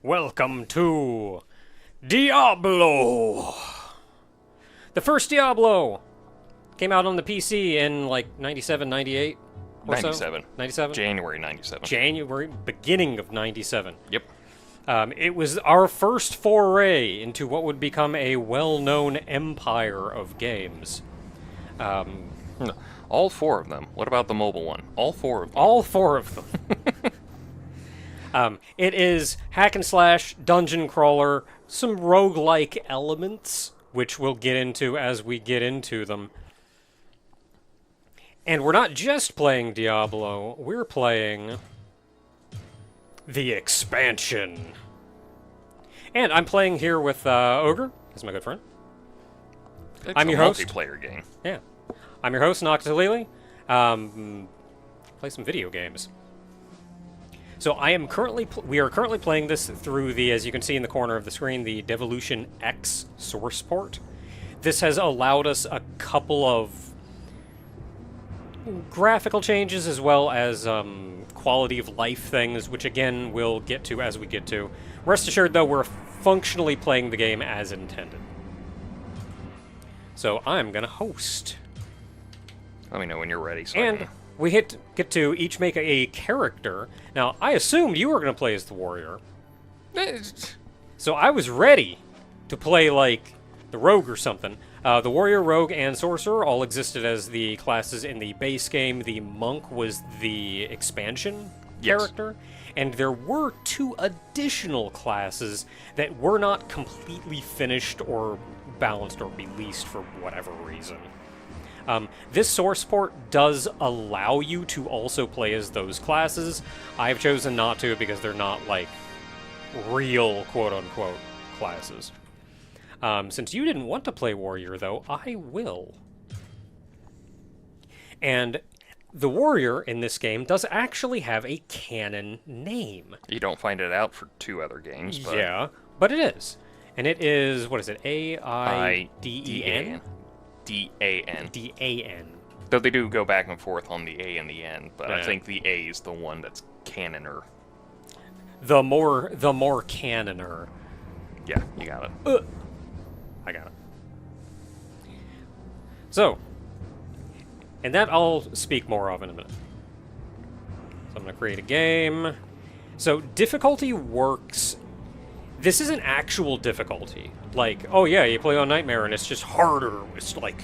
Welcome to Diablo! The first Diablo came out on the PC in like 97, 98 or 97. so? 97? January 97. January, beginning of 97. Yep. It was our first foray into what would become a well-known empire of games. All four of them. What about the mobile one? All four of them. All four of them. It is hack and slash, dungeon crawler, some roguelike elements, which we'll get into as we get into them. And we're not just playing Diablo, we're playing the expansion. And I'm playing here with Ogre, he's my good friend. I'm your host. Multiplayer game. Yeah. I'm your host, Noctilili. Play some video games. So we are currently playing this through the, as you can see in the corner of the screen, the Devolution X source port. This has allowed us a couple of graphical changes as well as quality of life things, which again we'll get to as we get to. Rest assured though, we're functionally playing the game as intended. So I'm gonna host. Let me know when you're ready. So And we get to each make a character. Now, I assumed you were going to play as the warrior. So I was ready to play like the rogue or something. The warrior, rogue, and sorcerer all existed as the classes in the base game. The monk was the expansion character. And there were two additional classes that were not completely finished or balanced or released for whatever reason. This source port does allow you to also play as those classes. I've chosen not to because they're not, like, real quote-unquote classes. Since you didn't want to play warrior, though, I will. And the warrior in this game does actually have a canon name. you don't find it out for two other games, but Yeah, but it is. And it is, what is it, A-I-D-E-N? D-A-N. D-A-N. Though they do go back and forth on the A and the N, but Yeah. I think the A is the one that's canoner. The more canoner. Yeah, you got it. I got it. So, and that I'll speak more of in a minute. So I'm going to create a game. So difficulty works. This isn't actual difficulty. Like, oh yeah, you play on Nightmare and it's just harder. It's like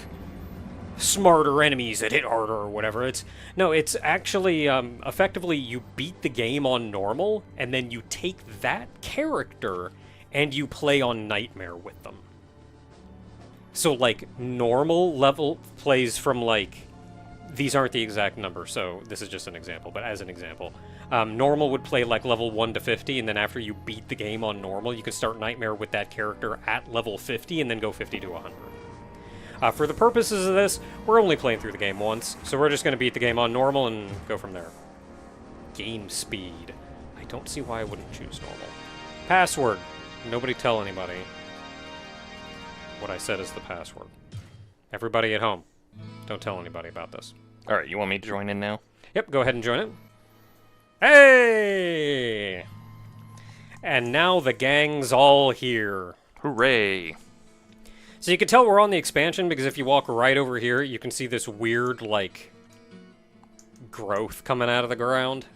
smarter enemies that hit harder or whatever. It's actually effectively you beat the game on normal and then you take that character and you play on Nightmare with them. So like normal level plays from like, these aren't the exact number, so this is just an example, but as an example. Normal would play like level 1 to 50, and then after you beat the game on normal, you can start Nightmare with that character at level 50, and then go 50 to 100. For the purposes of this, we're only playing through the game once, so we're just going to beat the game on normal and go from there. Game speed. I don't see why I wouldn't choose normal. Password. Nobody tell anybody what I said is the password. Everybody at home, don't tell anybody about this. Alright, you want me to join in now? Yep, go ahead and join it. Hey! And now the gang's all here. Hooray! So you can tell we're on the expansion because if you walk right over here, you can see this weird, like, growth coming out of the ground.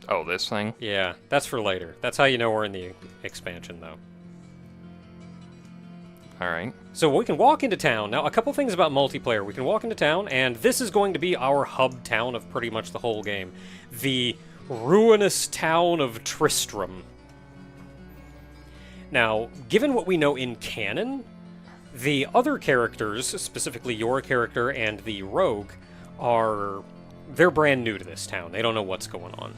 Oh, this thing? Yeah, that's for later. That's how you know we're in the expansion, though. Alright. So we can walk into town. Now, a couple things about multiplayer. We can walk into town, and this is going to be our hub town of pretty much the whole game. The ruinous town of Tristram. Now, given what we know in canon, the other characters, specifically your character and the rogue, they're brand new to this town. They don't know what's going on.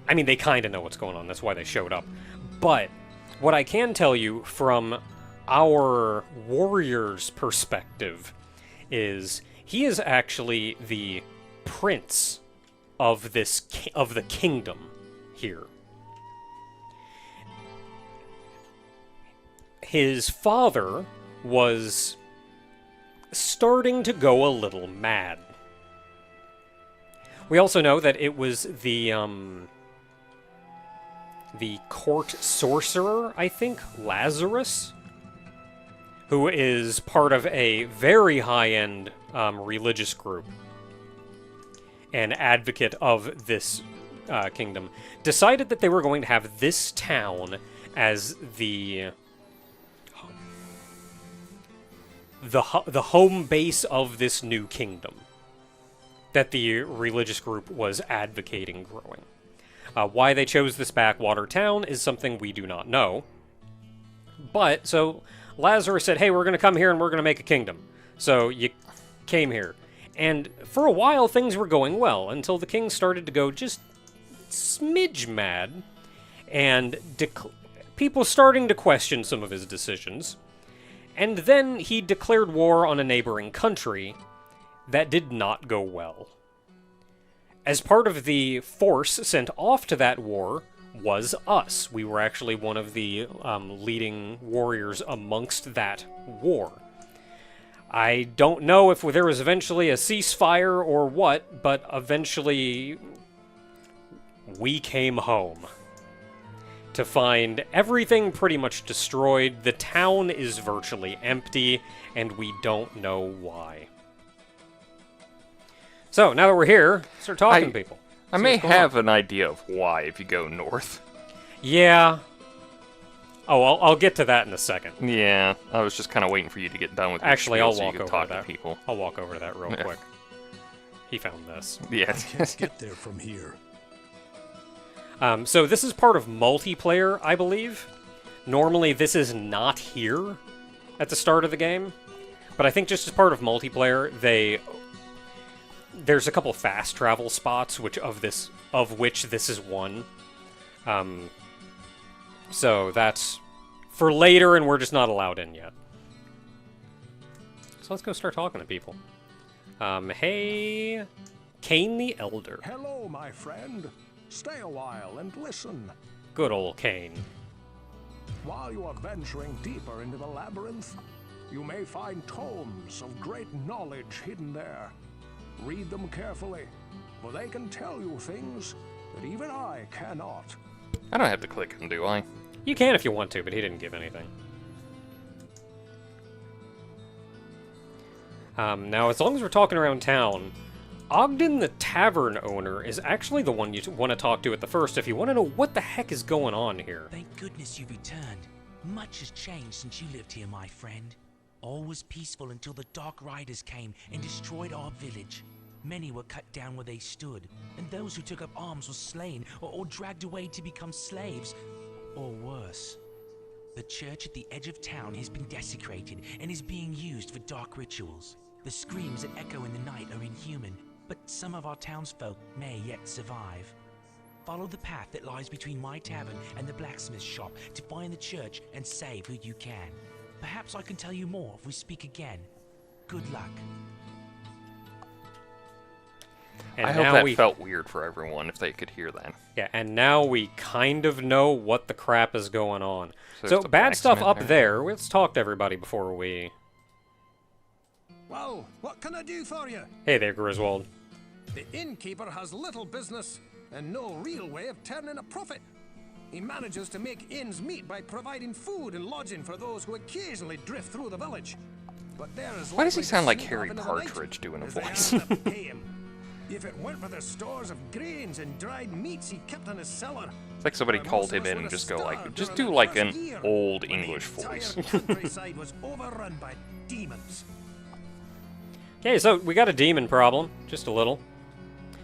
I mean, they kind of know what's going on. That's why they showed up. But what I can tell you from our warrior's perspective is he is actually the prince of the kingdom here. His father was starting to go a little mad. We also know that it was the the court sorcerer, I think, Lazarus, who is part of a very high-end religious group, an advocate of this kingdom, decided that they were going to have this town as the home base of this new kingdom that the religious group was advocating growing. Why they chose this backwater town is something we do not know. But, so, Lazarus said, hey, we're going to come here and we're going to make a kingdom. So, you came here. And for a while, things were going well, until the king started to go just smidge mad, and people starting to question some of his decisions. And then he declared war on a neighboring country that did not go well. As part of the force sent off to that war was us. We were actually one of the leading warriors amongst that war. I don't know if there was eventually a ceasefire or what, but eventually we came home to find everything pretty much destroyed. The town is virtually empty, and we don't know why. So, now that we're here, start talking to people. I may have an idea of why if you go north. Yeah. Oh, I'll get to that in a second. Yeah, I was just kind of waiting for you to get done with your Actually, spiel I'll so you walk could over talk to that. to people. I'll walk over to that real quick. He found this. Yeah. I can't get there from here. So this is part of multiplayer, I believe. Normally, this is not here at the start of the game, but I think just as part of multiplayer, there's a couple fast travel spots, of which this is one. So that's for later, and we're just not allowed in yet. So let's go start talking to people. Hey, Cain the Elder. Hello, my friend. Stay a while and listen. Good old Cain. While you are venturing deeper into the labyrinth, you may find tomes of great knowledge hidden there. Read them carefully, for they can tell you things that even I cannot. I don't have to click them, do I? You can if you want to, but he didn't give anything. Now, as long as we're talking around town, Ogden the tavern owner is actually the one you want to talk to at the first if you want to know what the heck is going on here. Thank goodness you returned. Much has changed since you lived here, my friend. All was peaceful until the Dark Riders came and destroyed our village. Many were cut down where they stood, and those who took up arms were slain or dragged away to become slaves, or worse. The church at the edge of town has been desecrated and is being used for dark rituals. The screams that echo in the night are inhuman, but some of our townsfolk may yet survive. Follow the path that lies between my tavern and the blacksmith shop to find the church and save who you can. Perhaps I can tell you more if we speak again. Good luck. And I hope now that felt weird for everyone if they could hear that. Yeah, and now we kind of know what the crap is going on. So So there's the bad stuff blacksmith up there. Let's talk to everybody before we... Well, what can I do for you? Hey there, Griswold. The innkeeper has little business and no real way of turning a profit. He manages to make ends meet by providing food and lodging for those who occasionally drift through the village. But there is Why does he likely to sound like sneak Harry off into the night Partridge doing a if they voice? aren't enough to pay him. If it weren't for the stores of grains and dried meats he kept in his cellar, It's like somebody why, called most of him us in would and have just go like, starved just during do that like first an year old when English the entire voice. countryside was overrun by demons. Okay, so we got a demon problem. Just a little.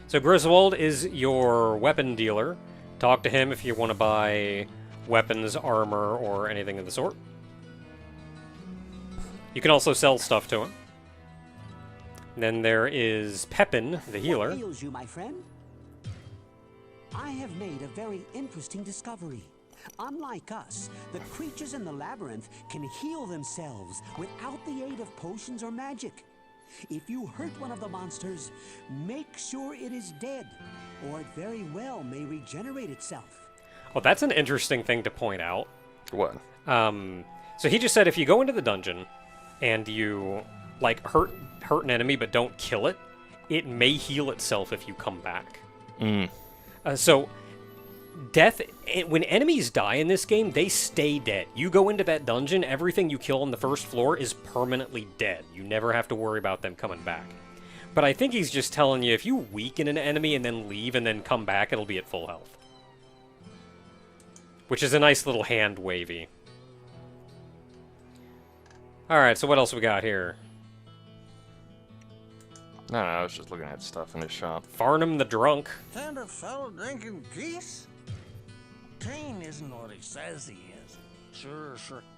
So Griswold is your weapon dealer. Talk to him if you want to buy weapons, armor, or anything of the sort. You can also sell stuff to him. Then there is Pepin, the healer. What ails you, my friend? I have made a very interesting discovery. Unlike us, the creatures in the labyrinth can heal themselves without the aid of potions or magic. If you hurt one of the monsters, make sure it is dead, or it very well may regenerate itself. Well, that's an interesting thing to point out. What? So he just said if you go into the dungeon and you, like, hurt an enemy but don't kill it, it may heal itself if you come back. Mm. So death, when enemies die in this game, they stay dead. You go into that dungeon, everything you kill on the first floor is permanently dead. You never have to worry about them coming back. But I think he's just telling you, if you weaken an enemy and then leave and then come back, it'll be at full health. Which is a nice little hand wavy. Alright, so what else we got here? No, I was just looking at stuff in his shop. Farnham the Drunk. Can't a fellow drinking peace? Cain isn't what he says he is. Sure.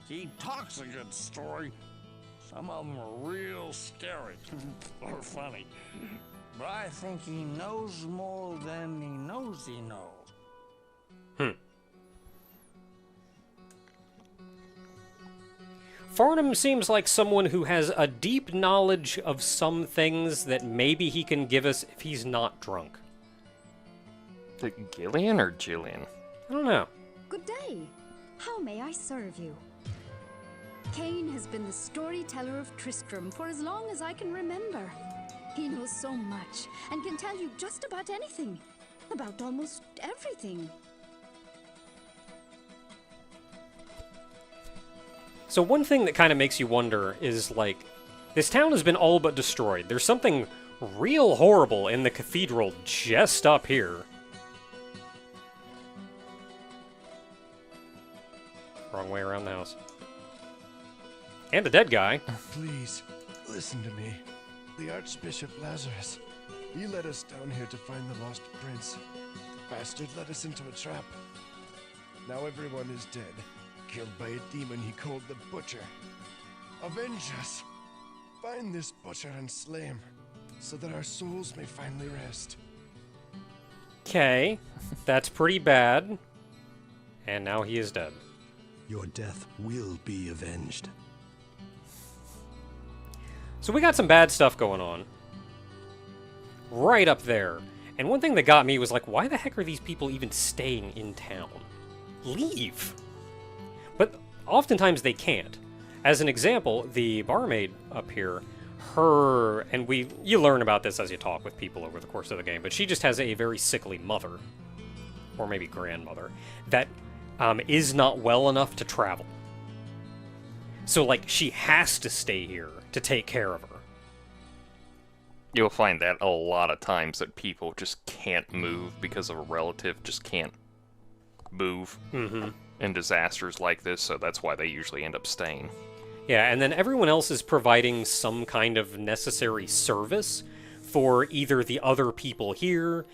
He talks a good story. Some of them are real scary or funny. But I think he knows more than he knows he knows. Farnham seems like someone who has a deep knowledge of some things that maybe he can give us if he's not drunk. Is it Gillian or Jillian? I don't know. Good day. How may I serve you? Cain has been the storyteller of Tristram for as long as I can remember. He knows so much and can tell you just about anything. About almost everything. So one thing that kind of makes you wonder is, like, this town has been all but destroyed. There's something real horrible in the cathedral just up here. Wrong way around the house. And a dead guy. Please, listen to me. The Archbishop Lazarus. He led us down here to find the lost prince. The bastard led us into a trap. Now everyone is dead. Killed by a demon he called the Butcher. Avenge us! Find this butcher and slay him, so that our souls may finally rest. Okay, that's pretty bad. And now he is dead. Your death will be avenged. So we got some bad stuff going on. Right up there. And one thing that got me was like, why the heck are these people even staying in town? Leave! But oftentimes they can't. As an example, the barmaid up here, you learn about this as you talk with people over the course of the game, but she just has a very sickly mother, or maybe grandmother, that is not well enough to travel. So, like, she has to stay here to take care of her. You'll find that a lot of times that people just can't move because of a relative just can't move. Mm-hmm. In disasters like this, so that's why they usually end up staying. Yeah, and then everyone else is providing some kind of necessary service for either the other people here,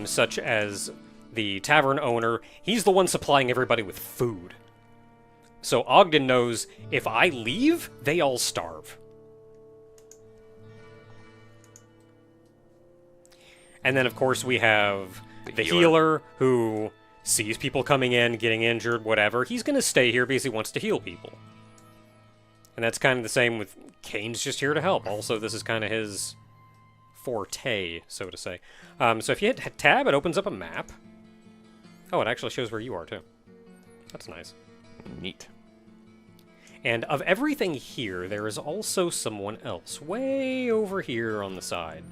such as the tavern owner. He's the one supplying everybody with food. So Ogden knows, if I leave, they all starve. And then, of course, we have the healer who sees people coming in, getting injured, whatever. He's going to stay here because he wants to heal people. And that's kind of the same with Cain's just here to help. Also, this is kind of his forte, so to say. So if you hit tab, it opens up a map. Oh, it actually shows where you are, too. That's nice. Neat. And of everything here, there is also someone else way over here on the side.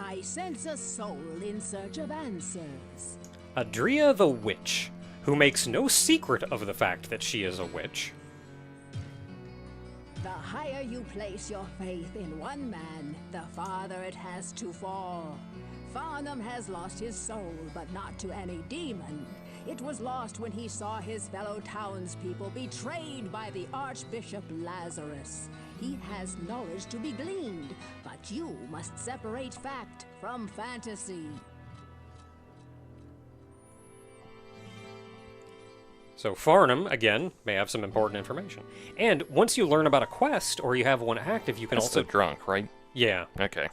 I sense a soul in search of answers. Adria the Witch, who makes no secret of the fact that she is a witch. The higher you place your faith in one man, the farther it has to fall. Farnham has lost his soul, but not to any demon. It was lost when he saw his fellow townspeople betrayed by the Archbishop Lazarus. He has knowledge to be gleaned, but you must separate fact from fantasy. So Farnham, again, may have some important information. And once you learn about a quest, or you have one active, you can That's also... the drunk, right? Yeah. Okay.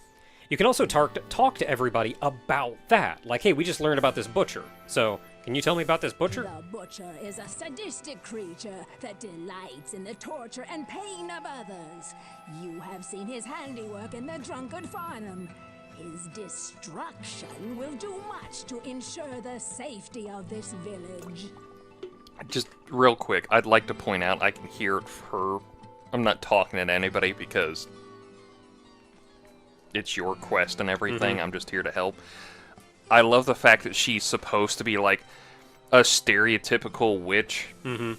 You can also talk to everybody about that. Like, hey, we just learned about this butcher. So, can you tell me about this butcher? The butcher is a sadistic creature that delights in the torture and pain of others. You have seen his handiwork in the drunkard Farnham. His destruction will do much to ensure the safety of this village. Just real quick, I'd like to point out I can hear her. I'm not talking at anybody because it's your quest and everything. I'm just here to help. I love the fact that she's supposed to be like a stereotypical witch. Mm-hmm.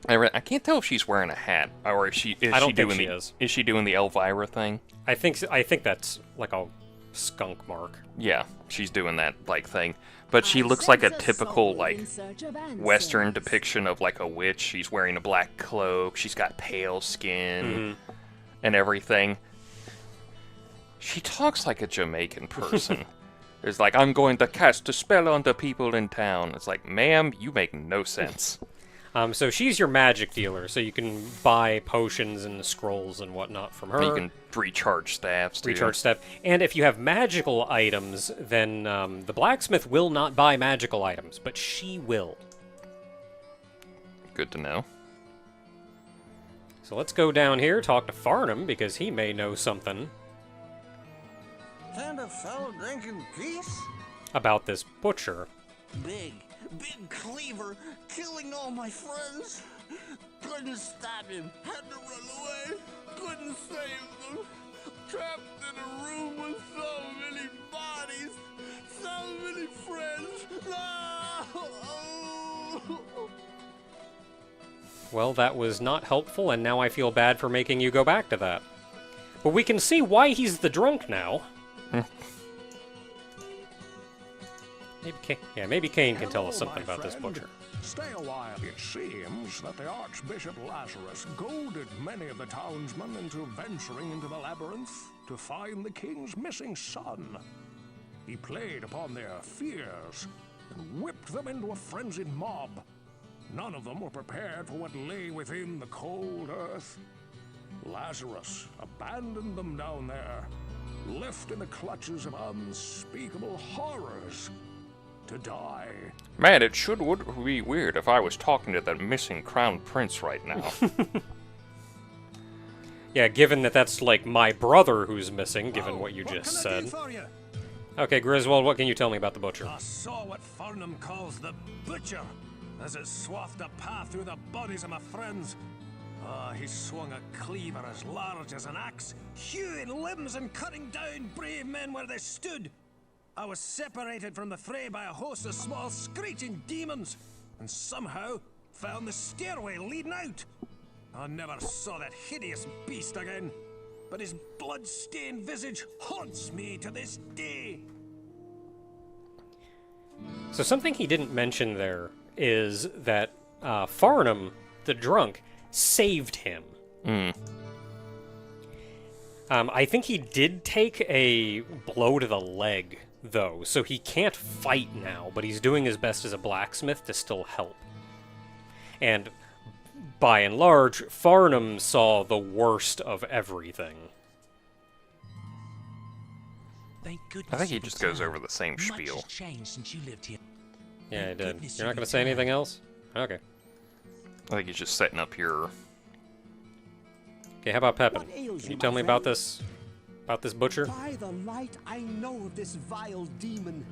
I can't tell if she's wearing a hat or if she is. I don't she think doing she the, is. Is she doing the Elvira thing? I think that's like a skunk mark. Yeah, she's doing that like thing. But she looks like a typical like Western depiction of like a witch. She's wearing a black cloak. She's got pale skin and everything. She talks like a Jamaican person. It's like, I'm going to cast a spell on the people in town. It's like, ma'am, you make no sense. So she's your magic dealer, so you can buy potions and scrolls and whatnot from her. And you can recharge staffs, too. Recharge staff. And if you have magical items, then the blacksmith will not buy magical items, but she will. Good to know. So let's go down here, talk to Farnham, because he may know something Can't a fellow drink in peace? about this butcher. Big cleaver, killing all my friends. Couldn't stop him. Had to run away. Couldn't save them. Trapped in a room with so many bodies. So many friends. No! Well, that was not helpful, and now I feel bad for making you go back to that. But we can see why he's the drunk now. Maybe Cain can tell us Hello, something my about this friend. butcher. Stay a while. It seems that the Archbishop Lazarus goaded many of the townsmen into venturing into the labyrinth to find the king's missing son. He played upon their fears and whipped them into a frenzied mob. None of them were prepared for what lay within the cold earth. Lazarus abandoned them down there, left in the clutches of unspeakable horrors to die. Man, it would be weird if I was talking to that missing crown prince right now. Yeah, given that that's like my brother who's missing, given what you just What can I said. do for you? Okay, Griswold, what can you tell me about the butcher? I saw what Farnham calls the butcher, as it swathed a path through the bodies of my friends. He swung a cleaver as large as an axe, hewing limbs and cutting down brave men where they stood. I was separated from the fray by a host of small screeching demons, and somehow found the stairway leading out. I never saw that hideous beast again, but his blood-stained visage haunts me to this day. So something he didn't mention there is that Farnham, the drunk, saved him. I think he did take a blow to the leg, though, so he can't fight now, but he's doing his best as a blacksmith to still help. And by and large, Farnham saw the worst of everything. Thank goodness I think he you just goes returned. over the same Much spiel. has changed since you lived here. Yeah, I Thank did. goodness You're you not going to say anything returned. else? Okay. I think he's just setting up your... Okay, how about Pepin? What ails Can you you, tell my me about friend? this butcher? By the light, I know of this vile demon.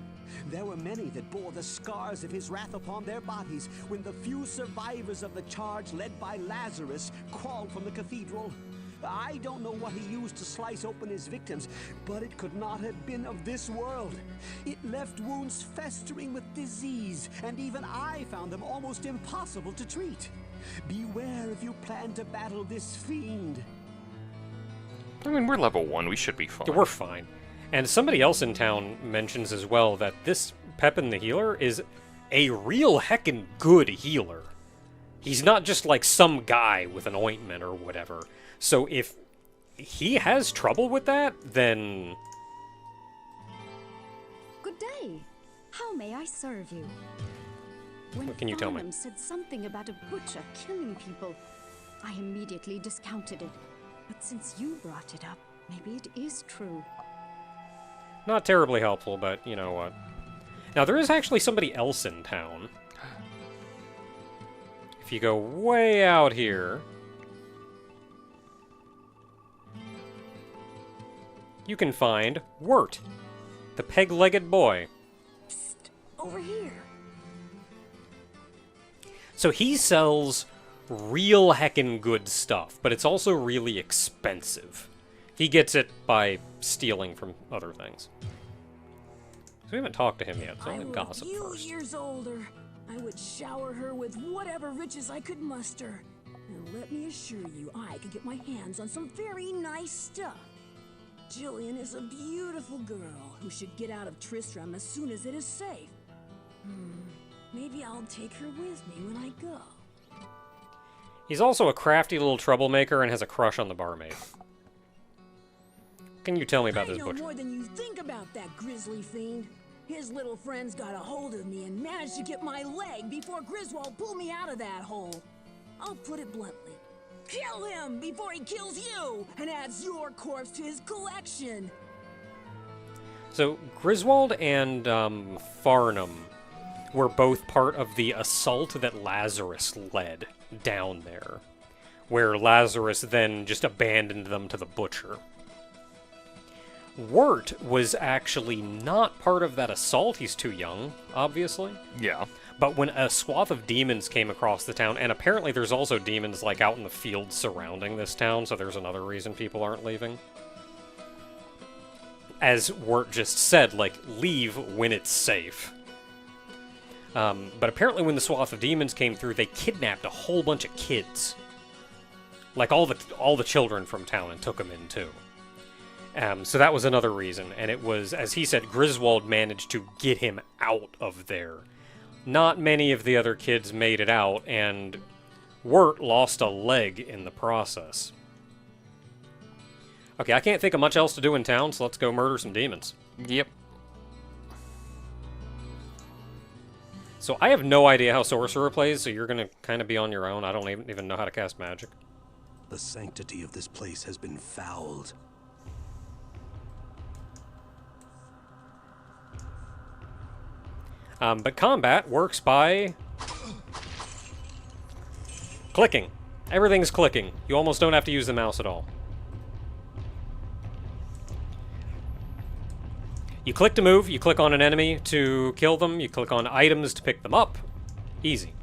There were many that bore the scars of his wrath upon their bodies when the few survivors of the charge led by Lazarus crawled from the cathedral. I don't know what he used to slice open his victims, but it could not have been of this world. It left wounds festering with disease, and even I found them almost impossible to treat. Beware if you plan to battle this fiend. I mean, we're level 1, we should be fine. We're fine. And somebody else in town mentions as well that this Pepin the healer is a real heckin' good healer. He's not just like some guy with an ointment or whatever. So if he has trouble with that, then... Good day. How may I serve you? When What can you tell me? Farnham said something about a butcher killing people, I immediately discounted it. But since you brought it up, maybe it is true. Not terribly helpful, but you know what. Now, there is actually somebody else in town. If you go way out here... you can find Wirt, the peg-legged boy. Psst, over here. So he sells real heckin' good stuff, but it's also really expensive. He gets it by stealing from other things. we haven't talked to him yet, so I'm I gonna were gossip a few first. years older, I would shower her with whatever riches I could muster. And let me assure you, I could get my hands on some very nice stuff. Jillian is a beautiful girl who should get out of Tristram as soon as it is safe. Maybe I'll take her with me when I go. He's also a crafty little troublemaker and has a crush on the barmaid. What can you tell me about this I know butcher? more than you think about that grisly fiend. His little friends got a hold of me and managed to get my leg before Griswold pulled me out of that hole. I'll put it bluntly. Kill him before he kills you and adds your corpse to his collection. So, Griswold and Farnham were both part of the assault that Lazarus led down there, where Lazarus then just abandoned them to the butcher. Wirt was actually not part of that assault. He's too young, obviously. Yeah. But when a swath of demons came across the town, and apparently there's also demons like out in the fields surrounding this town, so there's another reason people aren't leaving. As Wirt just said, like, leave when it's safe. But apparently when the swath of demons came through, they kidnapped a whole bunch of kids. Like all the children from town, and took them in too. So that was another reason, and it was, as he said, Griswold managed to get him out of there. Not many of the other kids made it out, and Wirt lost a leg in the process. Okay, I can't think of much else to do in town, so let's go murder some demons. Yep. So I have no idea how Sorcerer plays, so you're going to kind of be on your own. I don't even know how to cast magic. The sanctity of this place has been fouled. But combat works by clicking. Everything's clicking. You almost don't have to use the mouse at all. You click to move, you click on an enemy to kill them, you click on items to pick them up. Easy.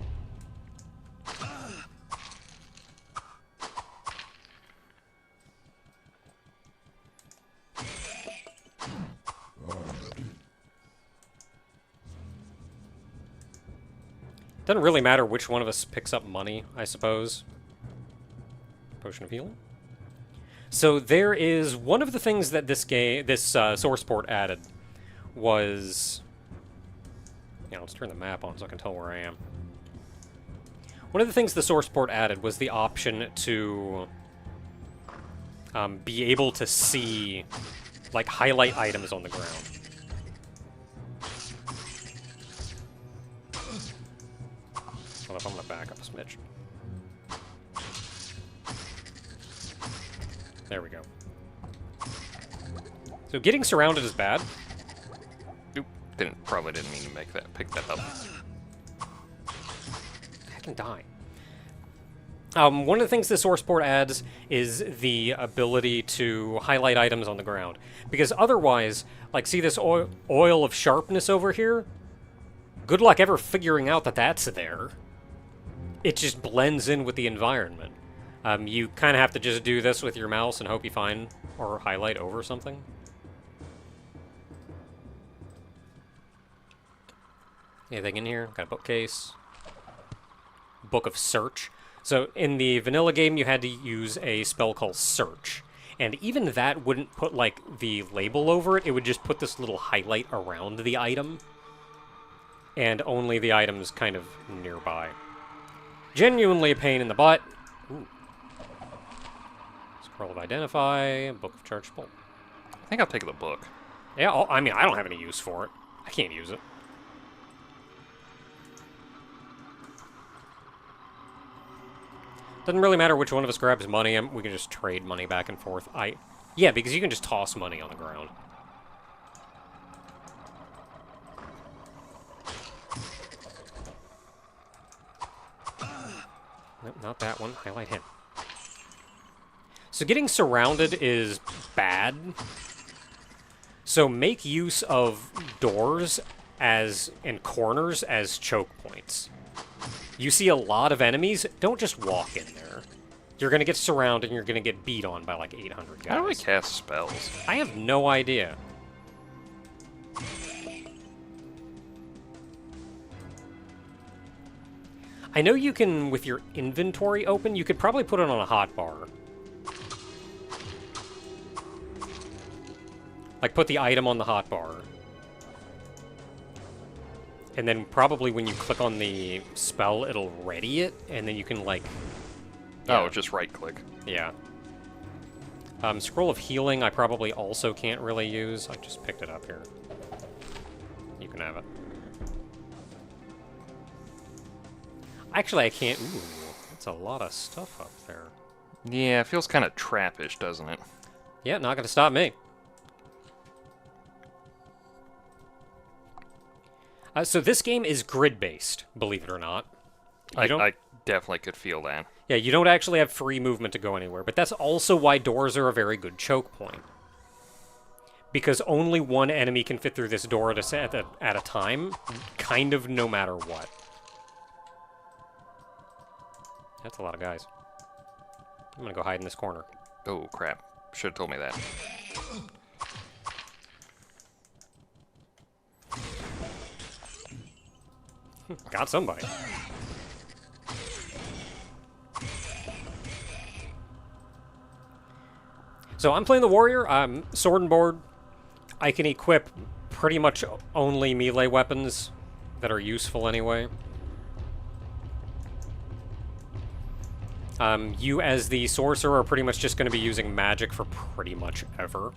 Doesn't really matter which one of us picks up money, I suppose. Potion of healing. So there is one of the things that this source port added was... Yeah, let's turn the map on so I can tell where I am. One of the things the source port added was the option to be able to see, like, highlight items on the ground. Hold up, I'm gonna back up a smidge. There we go. So getting surrounded is bad. Oop, probably didn't mean to pick that up. I can die. One of the things the source port adds is the ability to highlight items on the ground. Because otherwise, like, see this oil of sharpness over here? Good luck ever figuring out that that's there. It just blends in with the environment. You kind of have to just do this with your mouse and hope you find or highlight over something. Anything in here? Got a bookcase. Book of Search. So in the vanilla game, you had to use a spell called Search. And even that wouldn't put, like, the label over it. It would just put this little highlight around the item. And only the items kind of nearby. Genuinely a pain in the butt. Ooh. Scroll of Identify, Book of Chargeable. I think I'll take the book. Yeah, I mean, I don't have any use for it. I can't use it. Doesn't really matter which one of us grabs money. We can just trade money back and forth. Yeah, because you can just toss money on the ground. Nope, not that one. Highlight him. So getting surrounded is bad. So make use of doors and corners as choke points. You see a lot of enemies, don't just walk in there. You're going to get surrounded and you're going to get beat on by like 800 guys. How do I cast spells? I have no idea. I know you can, with your inventory open, you could probably put it on a hotbar. Like, put the item on the hotbar. And then probably when you click on the spell, it'll ready it, and then you can, like... Yeah. Oh, just right-click. Yeah. Scroll of Healing I probably also can't really use. I just picked it up here. You can have it. Actually, I can't... Ooh, that's a lot of stuff up there. Yeah, it feels kind of trappish, doesn't it? Yeah, not gonna stop me. So this game is grid-based, believe it or not. I definitely could feel that. Yeah, you don't actually have free movement to go anywhere, but that's also why doors are a very good choke point. Because only one enemy can fit through this door at a time, kind of no matter what. That's a lot of guys. I'm gonna go hide in this corner. Oh, crap. Should have told me that. Got somebody. So I'm playing the warrior. I'm sword and board. I can equip pretty much only melee weapons that are useful anyway. You as the sorcerer are pretty much just going to be using magic for pretty much ever.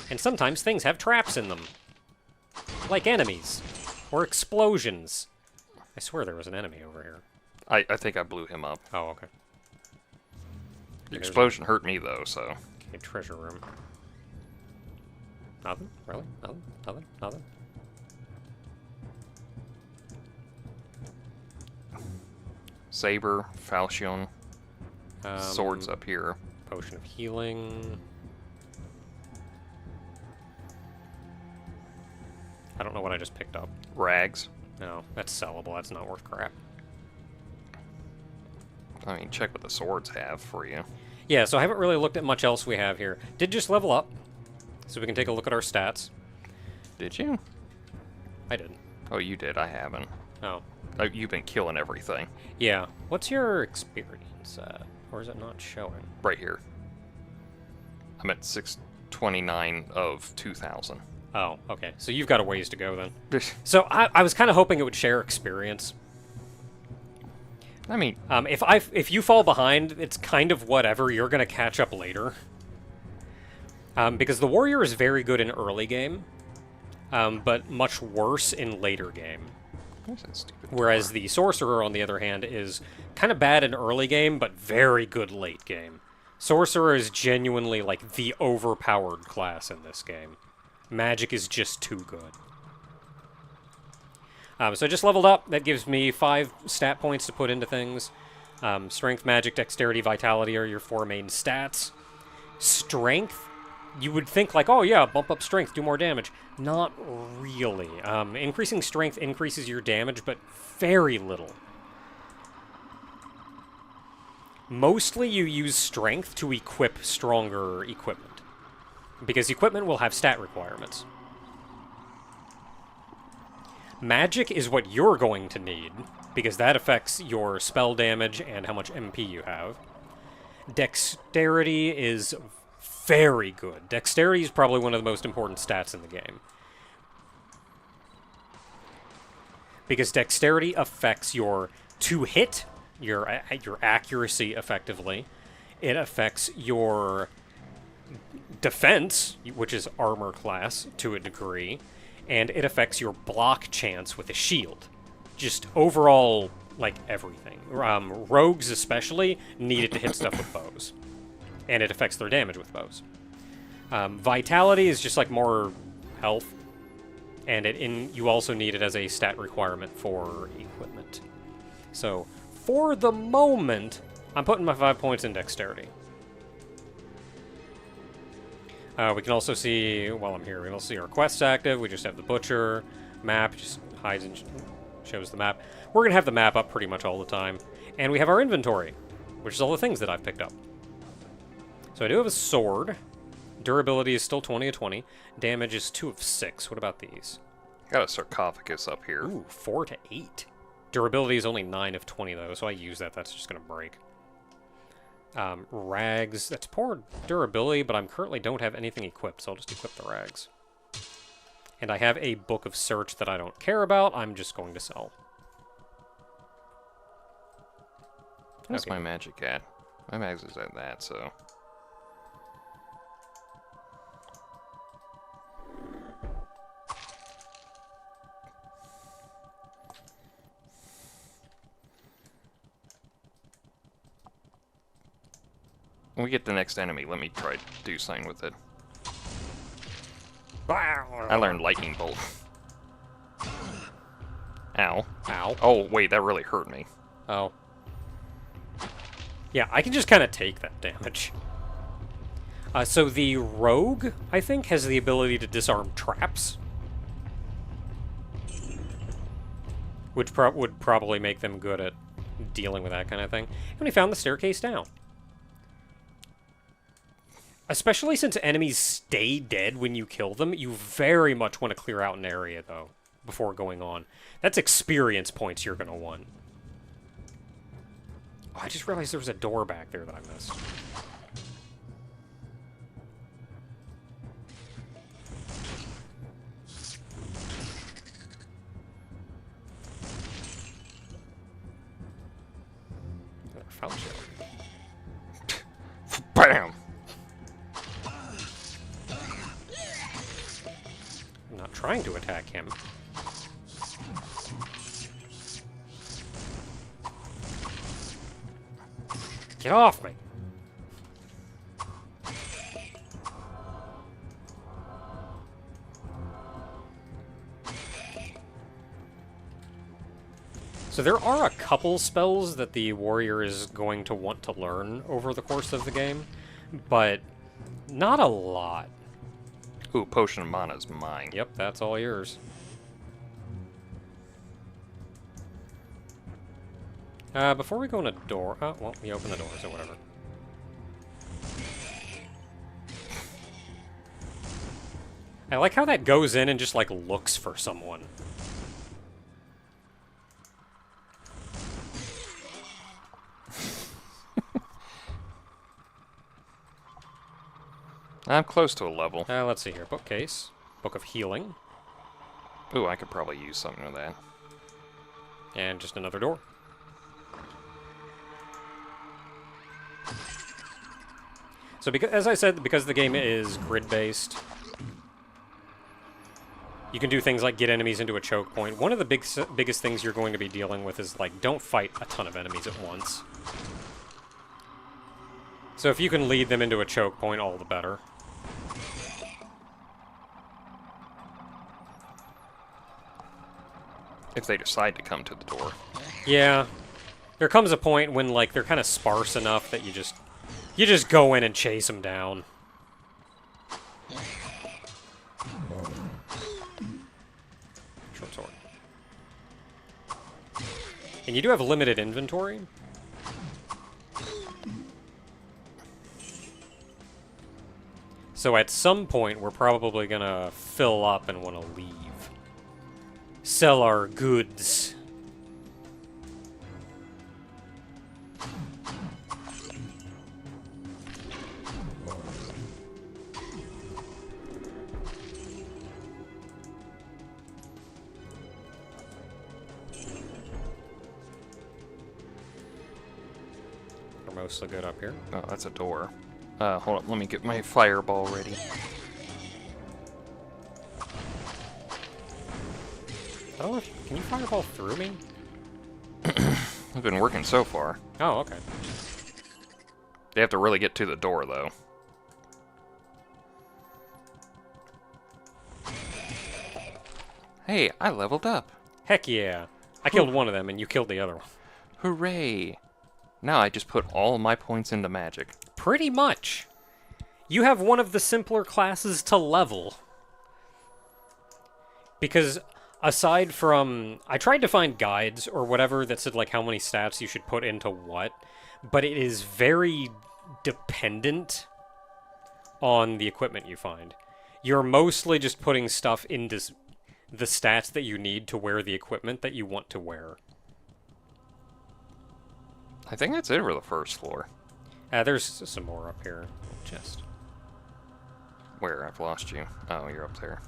And sometimes things have traps in them. Like enemies. Or explosions. I swear there was an enemy over here. I think I blew him up. Oh, okay. The explosion hurt me, though, so... Okay, treasure room. Nothing? Really? Nothing? Nothing? Nothing? Saber, falchion, swords up here. Potion of healing. I don't know what I just picked up. Rags. No, that's sellable. That's not worth crap. I mean, check what the swords have for you. Yeah, so I haven't really looked at much else we have here. Did just level up, so we can take a look at our stats. Did you? I did. Oh, you did. I haven't. Oh. You've been killing everything. Yeah. What's your experience at? Or is it not showing? Right here. I'm at 629 of 2,000. Oh, okay. So you've got a ways to go then. So I was kind of hoping it would share experience. I mean, if you fall behind, it's kind of whatever. You're going to catch up later. Because the warrior is very good in early game, but much worse in later game. Whereas the sorcerer, on the other hand, is kind of bad in early game, but very good late game. Sorcerer is genuinely like the overpowered class in this game. Magic is just too good. So I just leveled up. That gives me 5 stat points to put into things. Strength, magic, dexterity, vitality are your 4 main stats. Strength, you would think like, oh yeah, bump up strength, do more damage. Not really. Increasing strength increases your damage, but very little. Mostly you use strength to equip stronger equipment, because equipment will have stat requirements. Magic is what you're going to need, because that affects your spell damage and how much MP you have. Dexterity is very good. Dexterity is probably one of the most important stats in the game, because dexterity affects your to-hit, your accuracy, effectively. It affects your defense, which is armor class, to a degree, and it affects your block chance with a shield. Just overall, like, everything. Rogues, especially, need it to hit stuff with bows, and it affects their damage with bows. Vitality is just, like, more health, and you also need it as a stat requirement for equipment. So, for the moment, I'm putting my 5 points in dexterity. We can also see, while I'm here, we can also see our quests active. We just have the butcher. Map just hides and shows the map. We're going to have the map up pretty much all the time. And we have our inventory, which is all the things that I've picked up. So I do have a sword. Durability is still 20 of 20. Damage is 2 of 6. What about these? Got a sarcophagus up here. Ooh, 4 to 8. Durability is only 9 of 20, though, so I use that. That's just going to break. Rags. That's poor durability, but I'm currently don't have anything equipped, so I'll just equip the rags. And I have a book of search that I don't care about. I'm just going to sell. Where's Okay. my magic at? My magic is at that, so... When we get the next enemy, let me try to do something with it. I learned Lightning Bolt. Ow. Ow. Oh, wait, that really hurt me. Oh. Yeah, I can just kind of take that damage. So the rogue, I think, has the ability to disarm traps. Which would probably make them good at dealing with that kind of thing. And we found the staircase down. Especially since enemies stay dead when you kill them, you very much want to clear out an area, though, before going on. That's experience points you're going to want. Oh, I just realized there was a door back there that I missed. Found you. BAM! I'm not trying to attack him. Get off me! So there are a couple spells that the warrior is going to want to learn over the course of the game, but not a lot. Ooh, Potion of Mana is mine. Yep, that's all yours. Before we go in a door... Oh, well, we open the doors or whatever. I like how that goes in and just, like, looks for someone. I'm close to a level. Let's see here. Bookcase. Book of Healing. Ooh, I could probably use something with that. And just another door. So, because, as I said, because the game is grid-based, you can do things like get enemies into a choke point. One of the biggest things you're going to be dealing with is, like, don't fight a ton of enemies at once. So if you can lead them into a choke point, all the better. If they decide to come to the door. Yeah. There comes a point when, like, they're kind of sparse enough that you just go in and chase them down. Short sword. And you do have limited inventory. So at some point, we're probably gonna fill up and want to leave. Sell our goods. We're mostly good up here. Oh, that's a door. Hold on, let me get my fireball ready. I don't know if can you fireball through me? I've been working so far. Oh, okay. They have to really get to the door, though. Hey, I leveled up. Heck yeah. I killed one of them and you killed the other one. Hooray. Now I just put all my points into magic. Pretty much. You have one of the simpler classes to level. Because aside from... I tried to find guides or whatever that said like how many stats you should put into what, but it is very dependent on the equipment you find. You're mostly just putting stuff into the stats that you need to wear the equipment that you want to wear. I think that's it for the first floor. There's some more up here. Chest. Where? I've lost you. Oh, you're up there.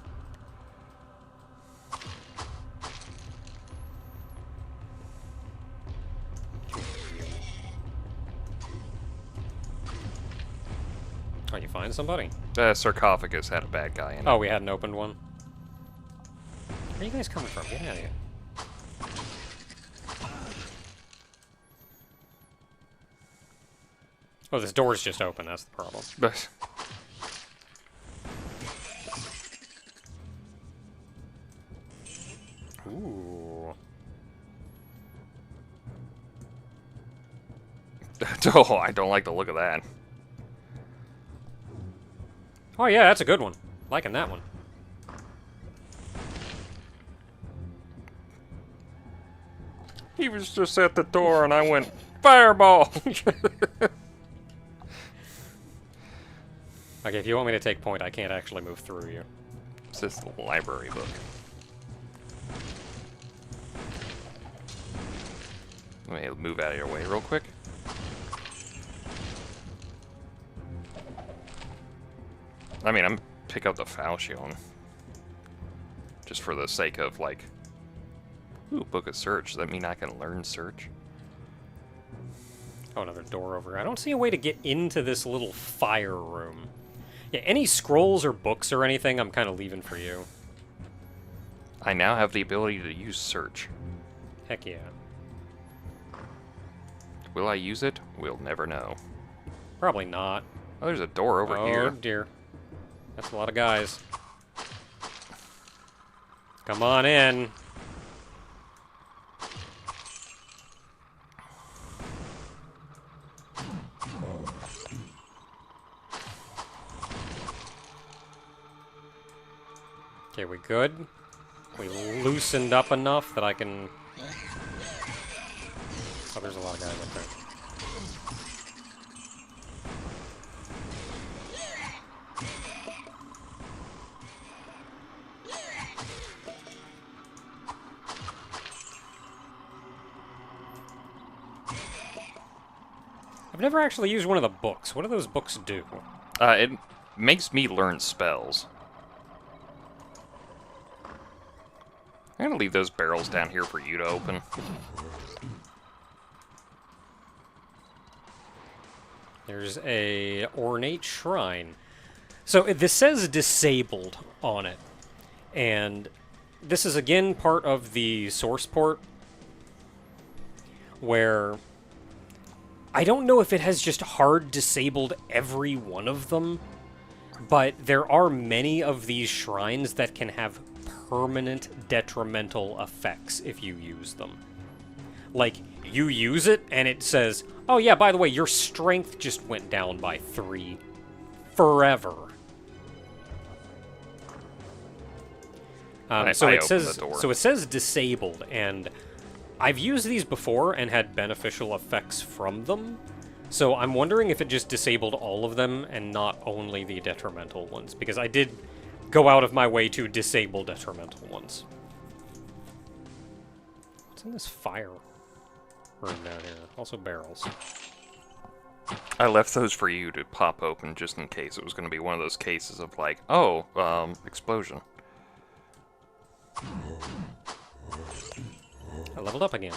Oh, you find somebody? The sarcophagus had a bad guy in it. Oh, we hadn't opened one? Where are you guys coming from? Get out of here. Oh, this door's just open, that's the problem. Ooh. Oh, I don't like the look of that. Oh yeah, that's a good one. Liking that one. He was just at the door and I went, fireball! Okay, if you want me to take point, I can't actually move through you. It's just the library book. Let me move out of your way real quick. I mean, I'm pick up the falchion. Just for the sake of, like... Ooh, book of search. Does that mean I can learn search? Oh, another door over here. I don't see a way to get into this little fire room. Yeah, any scrolls or books or anything, I'm kind of leaving for you. I now have the ability to use search. Heck yeah. Will I use it? We'll never know. Probably not. Oh, there's a door over here. Oh, dear. That's a lot of guys. Come on in. Okay, we good? We loosened up enough that I can... Oh, there's a lot of guys up there. I've never actually used one of the books. What do those books do? It makes me learn spells. I'm gonna leave those barrels down here for you to open. There's a ornate shrine. So this says disabled on it. And this is again part of the source port where I don't know if it has just hard disabled every one of them, but there are many of these shrines that can have permanent detrimental effects if you use them. Like, you use it and it says, oh yeah, by the way, your strength just went down by 3. Forever. So it says disabled, and I've used these before and had beneficial effects from them. So I'm wondering if it just disabled all of them and not only the detrimental ones, because I did go out of my way to disable detrimental ones. What's in this fire room down here? Also barrels. I left those for you to pop open just in case it was going to be one of those cases of like, oh, explosion. I leveled up again.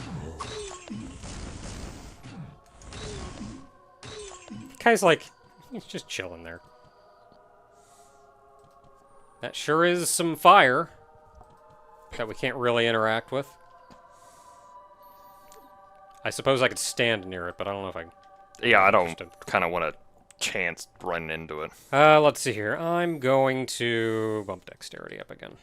Guy's like, he's just chilling there. That sure is some fire that we can't really interact with. I suppose I could stand near it, but I don't know if I... Yeah, I don't kind of want to chance running into it. Let's see here. I'm going to bump dexterity up again.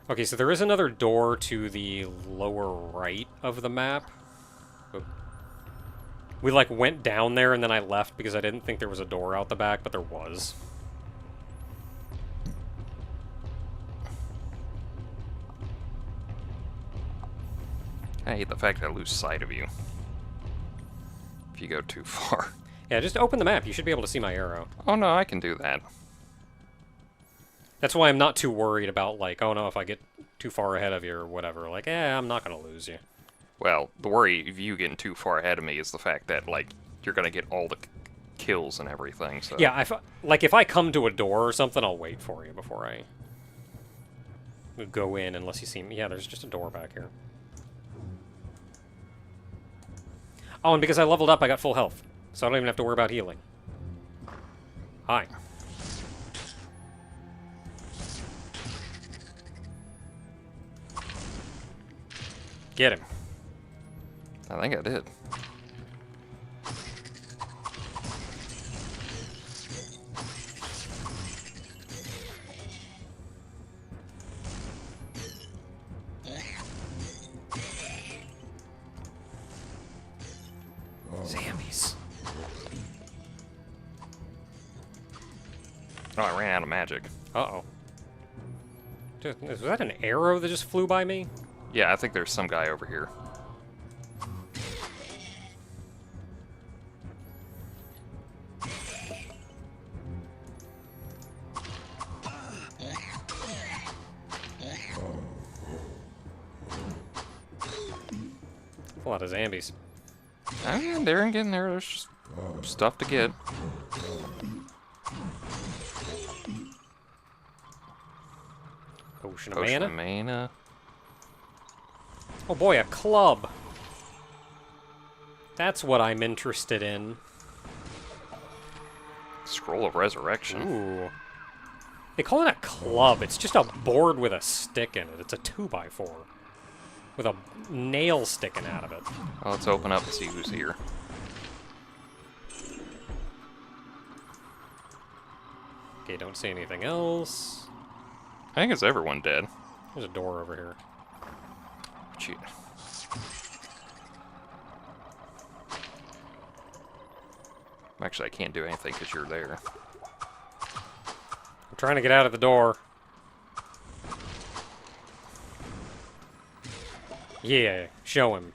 Okay, so there is another door to the lower right of the map. Oop. We, like, went down there and then I left because I didn't think there was a door out the back, but there was. I hate the fact that I lose sight of you if you go too far. Yeah, just open the map. You should be able to see my arrow. Oh no, I can do that. That's why I'm not too worried about, like, oh no, if I get too far ahead of you or whatever. Like, I'm not going to lose you. Well, the worry of you getting too far ahead of me is the fact that, like, you're going to get all the kills and everything, so... Yeah, if I come to a door or something, I'll wait for you before I go in, unless you see me. Yeah, there's just a door back here. Oh, and because I leveled up, I got full health. So I don't even have to worry about healing. Hi. Get him. I think I did. Zombies. Oh, I ran out of magic. Uh-oh. Dude, was that an arrow that just flew by me? Yeah, I think there's some guy over here. A lot of zombies. I'm getting there and getting there. There's just stuff to get. Potion of Potion mana. of mana. Oh boy, a club. That's what I'm interested in. Scroll of Resurrection. Ooh. They call it a club. It's just a board with a stick in it. It's a 2x4. With a nail sticking out of it. Well, let's open up and see who's here. Okay, don't see anything else. I think it's everyone dead. There's a door over here. Shit. Actually, I can't do anything because you're there. I'm trying to get out of the door. Yeah, show him.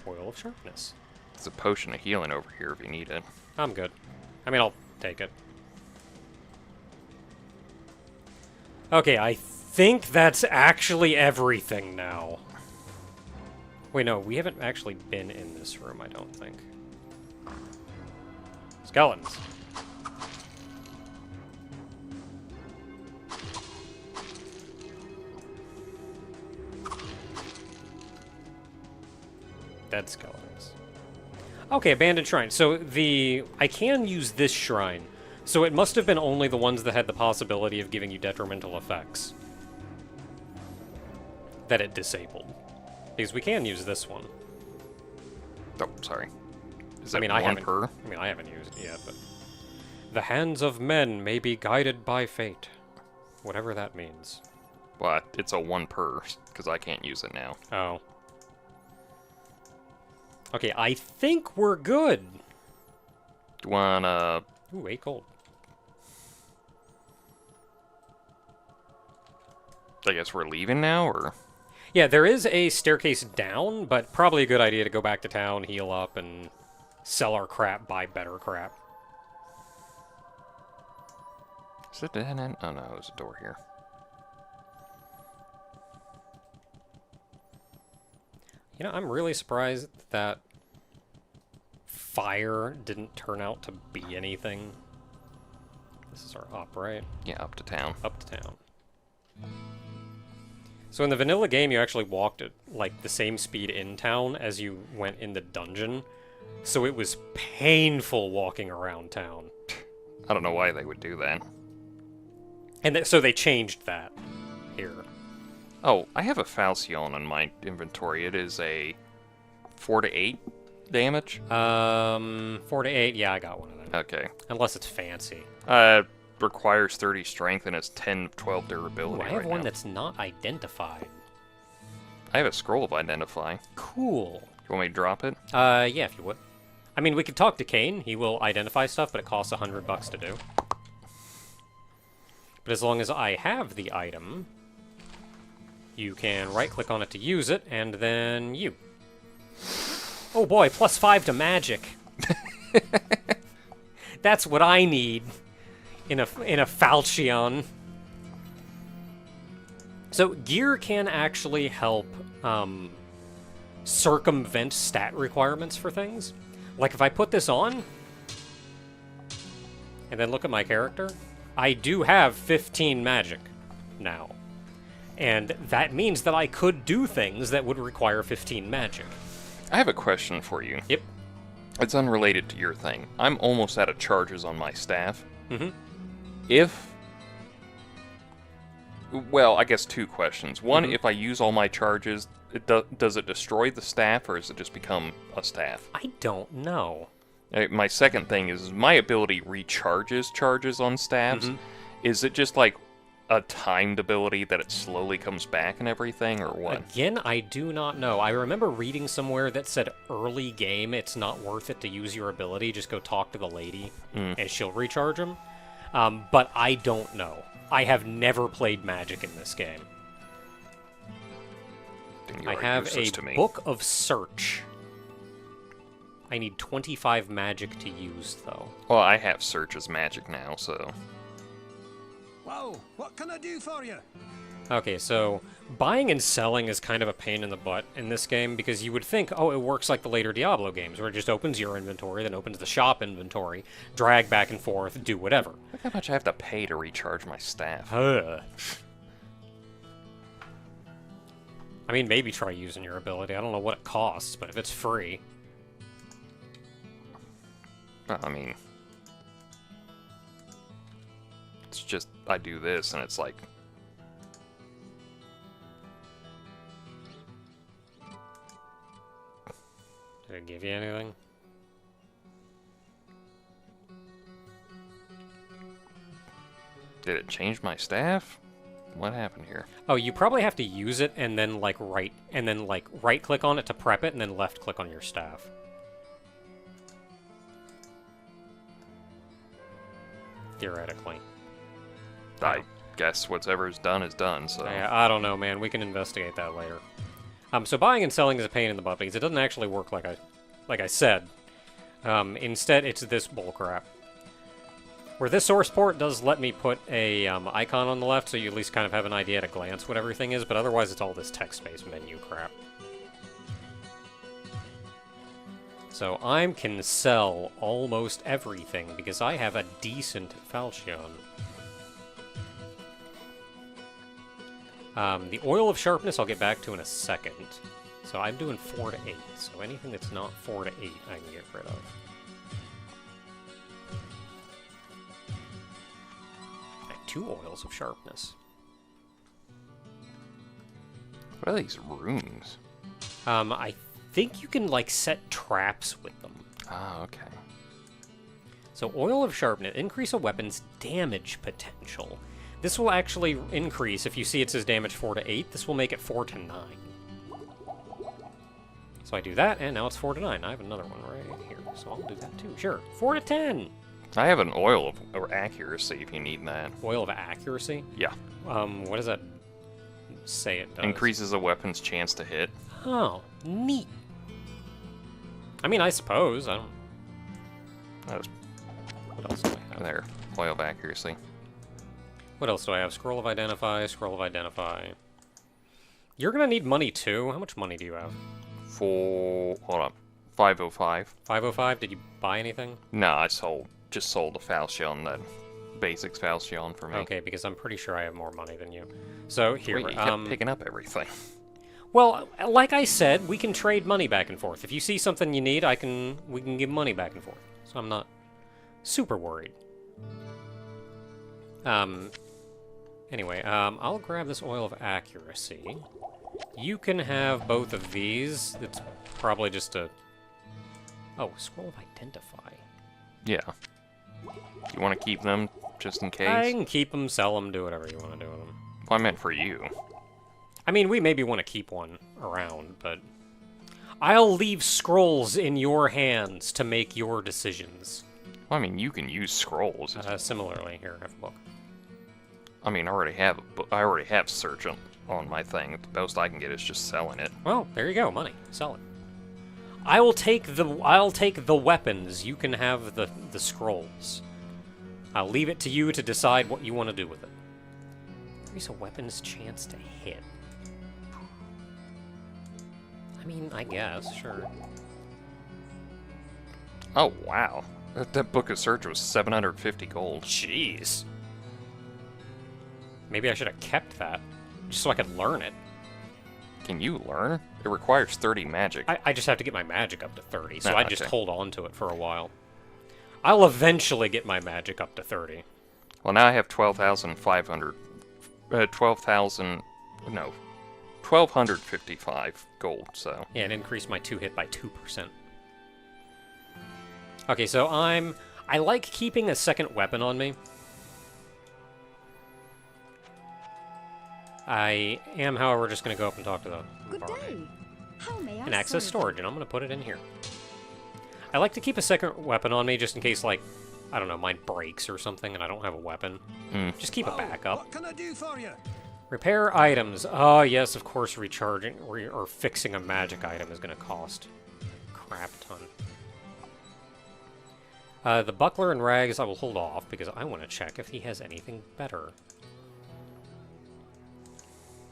Oil of Sharpness. There's a potion of healing over here if you need it. I'm good. I mean, I'll take it. Okay, I think that's actually everything now. Wait, no, we haven't actually been in this room, I don't think. Skeletons. Dead skeletons. Okay, abandoned shrine. So I can use this shrine. So it must have been only the ones that had the possibility of giving you detrimental effects that it disabled. Because we can use this one. Oh, sorry. Is I it mean, one per? I mean, I haven't used it yet, but... The hands of men may be guided by fate. Whatever that means. Well, it's a 1 per, because I can't use it now. Oh. Okay, I think we're good. Do you wanna... Ooh, 8 gold. I guess we're leaving now, or...? Yeah, there is a staircase down, but probably a good idea to go back to town, heal up, and sell our crap, buy better crap. Is it dead end? Oh no, there's a door here. You know, I'm really surprised that fire didn't turn out to be anything. This is our up, right? Yeah, up to town. Up to town. So in the vanilla game, you actually walked at, like, the same speed in town as you went in the dungeon. So it was painful walking around town. I don't know why they would do that. And so they changed that here. Oh, I have a Falcion in my inventory. It is a 4 to 8 damage. 4 to 8, yeah, I got one of them. Okay. Unless it's fancy. Requires 30 strength and it's 10 of 12 durability. Ooh, I have right one now. that's not identified. I have a scroll of identify. Cool. You want me to drop it? Yeah, if you would. I mean, we could talk to Kane. He will identify stuff, but it costs $100 to do. But as long as I have the item, you can right-click on it to use it, and then you. Oh boy, +5 to magic. That's what I need in a falchion. So gear can actually help circumvent stat requirements for things. Like if I put this on, and then look at my character, I do have 15 magic now. And that means that I could do things that would require 15 magic. I have a question for you. Yep. It's unrelated to your thing. I'm almost out of charges on my staff. Mm-hmm. Well, I guess two questions. One, if I use all my charges, does it destroy the staff, or does it just become a staff? I don't know. My second thing is, my ability recharges charges on staffs. Is it just like a timed ability that it slowly comes back and everything, or what? Again, I do not know. I remember reading somewhere that said early game, it's not worth it to use your ability. Just go talk to the lady, and she'll recharge them. But I don't know. I have never played Magic in this game. I have a Book of Search. I need 25 magic to use, though. Well, I have Search as magic now, so... Whoa, what can I do for you? Okay, so buying and selling is kind of a pain in the butt in this game, because you would think, oh, it works like the later Diablo games, where it just opens your inventory, then opens the shop inventory, drag back and forth, do whatever. Look how much I have to pay to recharge my staff. I mean, maybe try using your ability. I don't know what it costs, but if it's free... I mean... It's just, I do this, and it's like... Did it give you anything? Did it change my staff? What happened here? Oh, you probably have to use it and then right click on it to prep it and then left click on your staff. Theoretically. I guess whatever's done is done, so... Yeah, I don't know, man. We can investigate that later. So buying and selling is a pain in the butt because it doesn't actually work like I said. Instead, it's this bullcrap. Where this source port does let me put a icon on the left, so you at least kind of have an idea at a glance what everything is, but otherwise it's all this text-based menu crap. So I can sell almost everything because I have a decent falchion. The oil of sharpness I'll get back to in a second. So I'm doing 4 to 8. So anything that's not 4 to 8 I can get rid of. I have 2 oils of sharpness. What are these runes? I think you can, like, set traps with them. Ah, okay. So oil of sharpness, increase a weapon's damage potential. This will actually increase, if you see it says damage 4 to 8, this will make it 4 to 9. So I do that, and now it's 4 to 9. I have another one right here, so I'll do that too. Sure, 4 to 10! I have an oil of accuracy if you need that. Oil of accuracy? Yeah. What does that say it does? Increases a weapon's chance to hit. Oh, neat. I mean, I suppose. I don't... What else do I have? There, oil of accuracy. What else do I have? Scroll of Identify, Scroll of Identify. You're gonna need money too. How much money do you have? Hold on. 505. 505? Did you buy anything? No, I just sold a falchion, that basics falchion for me. Okay, because I'm pretty sure I have more money than you. So here, Wait, you kept picking up everything. Well, like I said, we can trade money back and forth. If you see something you need, we can give money back and forth. So I'm not super worried. Anyway, I'll grab this oil of accuracy. You can have both of these. It's probably just a... Oh, scroll of identify. Yeah. You want to keep them, just in case? I can keep them, sell them, do whatever you want to do with them. Well, I meant for you. I mean, we maybe want to keep one around, but... I'll leave scrolls in your hands to make your decisions. Well, I mean, you can use scrolls. Similarly, here, have a book. I mean, I already have search on my thing. The most I can get is just selling it. Well, there you go, money. Sell it. I'll take the weapons. You can have the scrolls. I'll leave it to you to decide what you want to do with it. Increase a weapon's chance to hit. I mean, I guess, sure. Oh, wow. That Book of Search was 750 gold. Jeez. Maybe I should have kept that, just so I could learn it. Can you learn? It requires 30 magic. I just have to get my magic up to 30, so Ah, I just okay. hold on to it for a while. I'll eventually get my magic up to 30. Well, now I have 12,500... 1,255 gold, so... Yeah, and increase my 2-hit by 2%. Okay, so I like keeping a second weapon on me. I am, however, just going to go up and talk to the Good barmaid. day. How may I And access serve storage, and I'm going to put it in here. I like to keep a second weapon on me just in case, like, I don't know, mine breaks or something and I don't have a weapon. Just keep a backup. What can I do for you? Repair items. Oh, yes, of course, recharging or fixing a magic item is going to cost a crap ton. The buckler and rags I will hold off because I want to check if he has anything better.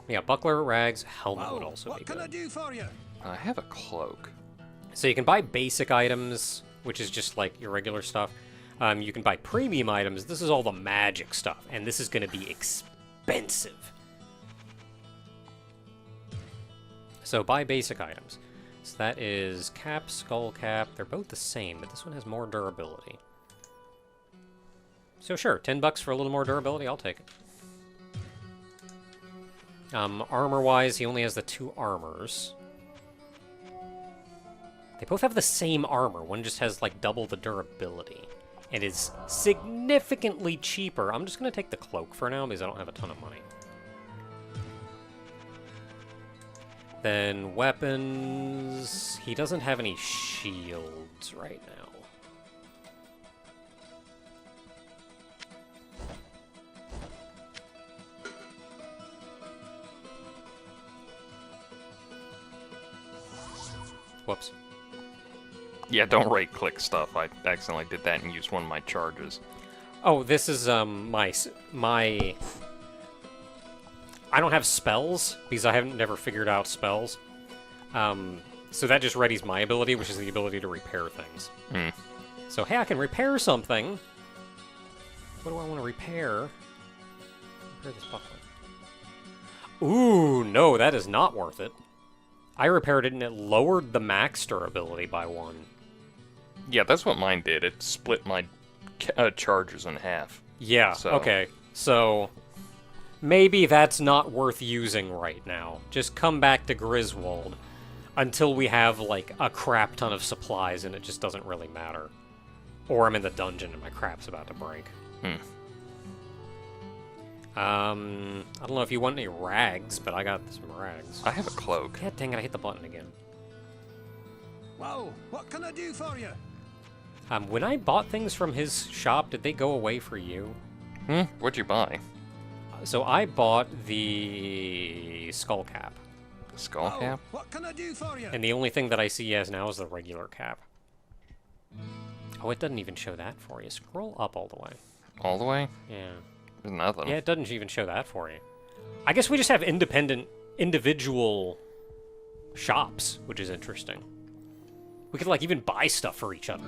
Yeah, buckler, rags, helmet would also be What can I good. do for you? I have a cloak. So you can buy basic items, which is just like your regular stuff. You can buy premium items. This is all the magic stuff, and this is going to be expensive. So buy basic items. So that is cap, skull cap. They're both the same, but this one has more durability. So sure, $10 for a little more durability, I'll take it. Armor-wise, he only has the 2 armors. They both have the same armor. One just has, like, double the durability. And is significantly cheaper. I'm just going to take the cloak for now because I don't have a ton of money. Then weapons... He doesn't have any shields right now. Whoops. Yeah, don't right-click stuff. I accidentally did that and used one of my charges. Oh, this is, my... I don't have spells, because I haven't never figured out spells. So that just readies my ability, which is the ability to repair things. So, hey, I can repair something. What do I want to repair? Repair this buckler. Ooh, no, that is not worth it. I repaired it and it lowered the max durability by 1. Yeah, that's what mine did. It split my charges in half. Yeah, So- okay. So, maybe that's not worth using right now. Just come back to Griswold until we have, like, a crap ton of supplies and it just doesn't really matter. Or I'm in the dungeon and my crap's about to break. I don't know if you want any rags, but I got some rags. I have a cloak. God dang it, I hit the button again. Whoa, what can I do for you? When I bought things from his shop, did they go away for you? What'd you buy? So I bought the skull cap. The skull cap? What can I do for you? And the only thing that I see he has now is the regular cap. Oh, it doesn't even show that for you. Scroll up all the way. All the way? Yeah. There's nothing. Yeah, it doesn't even show that for you. I guess we just have individual shops, which is interesting. We could, like, even buy stuff for each other.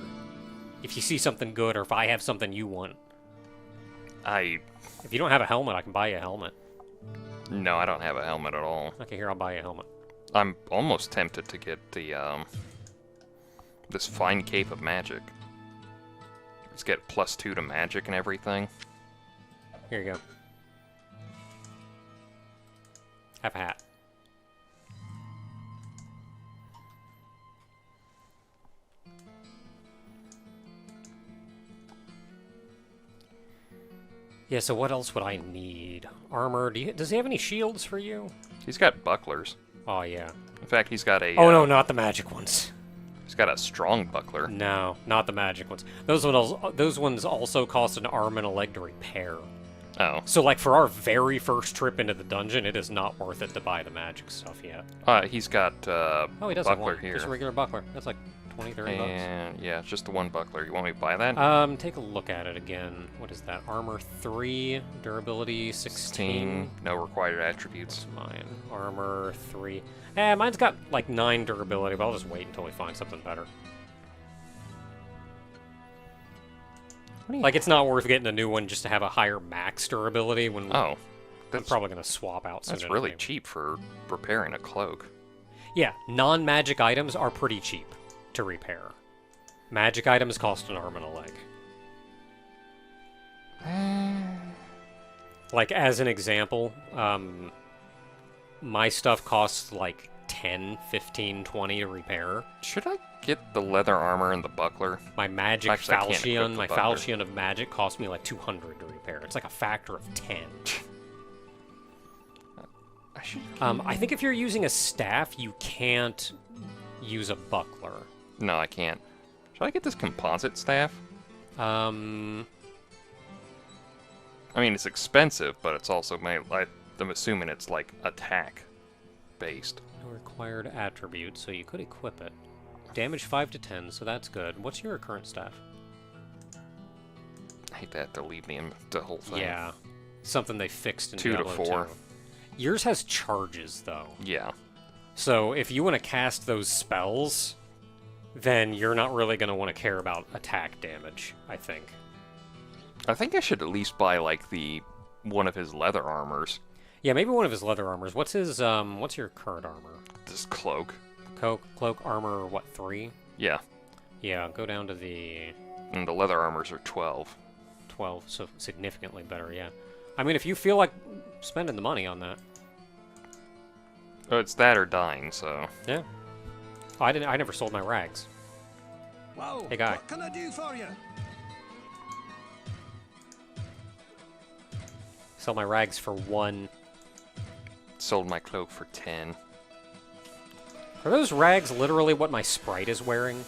If you see something good, or if I have something you want. If you don't have a helmet, I can buy you a helmet. No, I don't have a helmet at all. Okay, here, I'll buy you a helmet. I'm almost tempted to get the, this fine cape of magic. Let's get +2 to magic and everything. Here you go. Have a hat. Yeah, so what else would I need? Armor. Does he have any shields for you? He's got bucklers. Oh, yeah. In fact, he's got a... Oh, no, not the magic ones. He's got a strong buckler. No, not the magic ones. Those ones also cost an arm and a leg to repair. Oh. So, like, for our very first trip into the dungeon, it is not worth it to buy the magic stuff yet. He's got Oh, he does have buckler one. here. Just a regular buckler. That's like 20, 30 bucks. And yeah, it's just the one buckler. You want me to buy that? Take a look at it again. What is that? Armor 3, durability 16. No required attributes. Mine. Armor 3. Mine's got like 9 durability, but I'll just wait until we find something better. Like, it's not worth getting a new one just to have a higher max durability when I'm probably going to swap out soon. That's really cheap for repairing a cloak. Yeah, non-magic items are pretty cheap to repair. Magic items cost an arm and a leg. Like, as an example, my stuff costs like 10, 15, 20 to repair. Should I get the leather armor and the buckler? My magic Actually, falchion, my falchion of magic cost me like 200 to repair. It's like a factor of 10. I think if you're using a staff, you can't use a buckler. No, I can't. Should I get this composite staff? I mean, it's expensive, but it's also I'm assuming it's like attack based. No required attribute, so you could equip it. Damage 5 to 10, so that's good. What's your current staff? I hate that to leave me in the whole thing. Yeah, something they fixed in 2 to Diablo 4. 2. Yours has charges, though. Yeah. So if you want to cast those spells, then you're not really going to want to care about attack damage, I think. I think I should at least buy, like, one of his leather armors. Yeah, maybe one of his leather armors. What's your current armor? This cloak. Cloak armor, what, 3? Yeah. Yeah, go down to the... And the leather armors are 12. 12, so significantly better, yeah. I mean, if you feel like spending the money on that. Oh, it's that or dying, so... Yeah. Oh, I never sold my rags. Whoa, hey, guy. What can I do for you? Sell my rags for 1. Sold my cloak for 10. Are those rags literally what my sprite is wearing?